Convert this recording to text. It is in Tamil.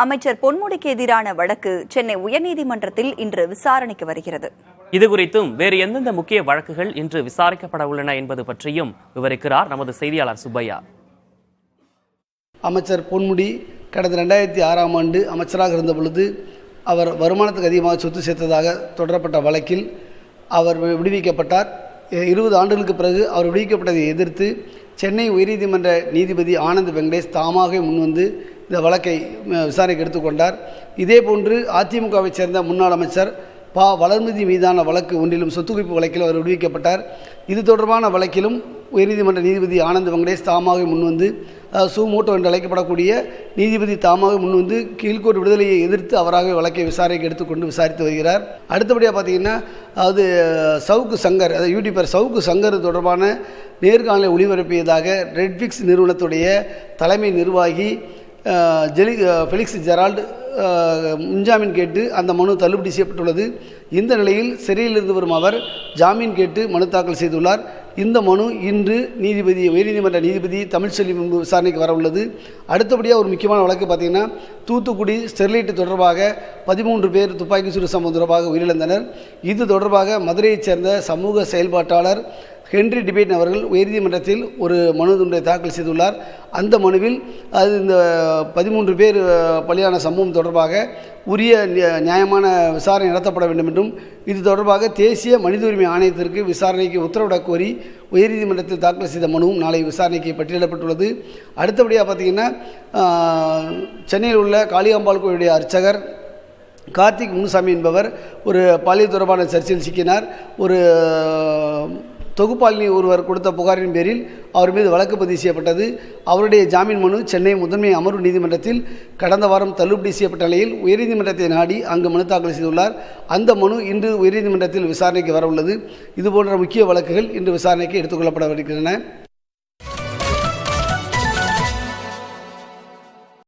அமைச்சர் பொன்முடிக்கு எதிரான வழக்கு சென்னை உயர்நீதிமன்றத்தில் இன்று விசாரணைக்கு வருகிறது. இதுகுறித்தும் வேறு எந்தெந்த முக்கிய வழக்குகள் இன்று விசாரிக்கப்பட உள்ளன என்பது பற்றியும் விவரிக்கிறார் நமது செய்தியாளர் சுப்பையா. அமைச்சர் பொன்முடி கடந்த 2006ஆம் ஆண்டு அமைச்சராக இருந்த பொழுது அவர் வருமானத்துக்கு அதிகமாக சொத்து சேர்த்ததாக தொடரப்பட்ட வழக்கில் அவர் விடுவிக்கப்பட்டார். 20 ஆண்டுகளுக்கு பிறகு அவர் விடுவிக்கப்பட்டதை எதிர்த்து சென்னை உயர்நீதிமன்ற நீதிபதி ஆனந்த் வெங்கடேஷ் தாமாக முன்வந்து இந்த வழக்கை விசாரணைக்கு எடுத்துக்கொண்டார். இதேபோன்று அதிமுகவை சேர்ந்த முன்னாள் அமைச்சர் வளர்மதி மீதான வழக்கு ஒன்றிலும் சொத்து குவிப்பு வழக்கில் அவர் விடுவிக்கப்பட்டார். இது தொடர்பான வழக்கிலும் உயர்நீதிமன்ற நீதிபதி ஆனந்த் வெங்கடேஷ் தாமாக முன்வந்து சூமோட்டோ என்று அழைக்கப்படக்கூடிய நீதிபதி தாமாக முன்வந்து கீழ்கோர்ட் விடுதலையை எதிர்த்து அவராக வழக்கை விசாரணைக்கு எடுத்துக்கொண்டு விசாரித்து வருகிறார். அடுத்தபடியாக பார்த்தீங்கன்னா சவுக்கு சங்கர், யூடியூபர் சவுக்கு சங்கர் தொடர்பான நேர்காணலை ஒளிபரப்பியதாக ரெட்ஃபிக்ஸ் நிறுவனத்துடைய தலைமை நிர்வாகி ஃபெலிக்ஸ் ஜெரால்டு முன்ஜாமீன் கேட்டு அந்த மனு தள்ளுபடி செய்யப்பட்டுள்ளது. இந்த நிலையில் சிறையிலிருந்து வரும் அவர் ஜாமீன் கேட்டு மனு தாக்கல் செய்துள்ளார். இந்த மனு இன்று உயர்நீதிமன்ற நீதிபதி தமிழ்ச்செல்வி முன்பு விசாரணைக்கு வர உள்ளது. அடுத்தபடியாக ஒரு முக்கியமான வழக்கு பார்த்திங்கன்னா தூத்துக்குடி ஸ்டெர்லைட் தொடர்பாக 13 பேர் துப்பாக்கி சூடு சம்பவம் தொடர்பாக உயிரிழந்தனர். இது தொடர்பாக மதுரையைச் சேர்ந்த சமூக செயல்பாட்டாளர் ஹென்றி டிபேட் அவர்கள் உயர்நீதிமன்றத்தில் ஒரு மனு ஒன்றை தாக்கல் செய்துள்ளார். அந்த மனுவில் இந்த 13 பேர் பலியான சம்பவம் தொடர்பாக உரிய நியாயமான விசாரணை நடத்தப்பட வேண்டும் என்றும் இது தொடர்பாக தேசிய மனித உரிமை ஆணையத்திற்கு விசாரணைக்கு உத்தரவிடக் கோரி உயர்நீதிமன்றத்தில் தாக்கல் செய்த மனுவும் நாளை விசாரணைக்கு பட்டியலிடப்பட்டுள்ளது. அடுத்தபடியாக பார்த்திங்கன்னா சென்னையில் உள்ள காளிகாம்பாள் கோயிலுடைய அர்ச்சகர் கார்த்திக் முனுசாமி என்பவர் ஒரு பாலியல் தொடர்பான சர்ச்சையில் சிக்கினார். ஒரு தொகுப்பாளினி ஒருவர் கொடுத்த புகாரின் பேரில் அவர் மீது வழக்கு பதிவு செய்யப்பட்டது. அவருடைய ஜாமீன் மனு சென்னை முதன்மை அமர்வு நீதிமன்றத்தில் கடந்த வாரம் தள்ளுபடி செய்யப்பட்ட நிலையில் உயர்நீதிமன்றத்தை நாடி அங்கு மனு தாக்கல் செய்துள்ளார். அந்த மனு இன்று உயர்நீதிமன்றத்தில் விசாரணைக்கு வர உள்ளது. இதுபோன்ற முக்கிய வழக்குகள் இன்று விசாரணைக்கு எடுத்துக்கொள்ளப்பட வருகின்றன.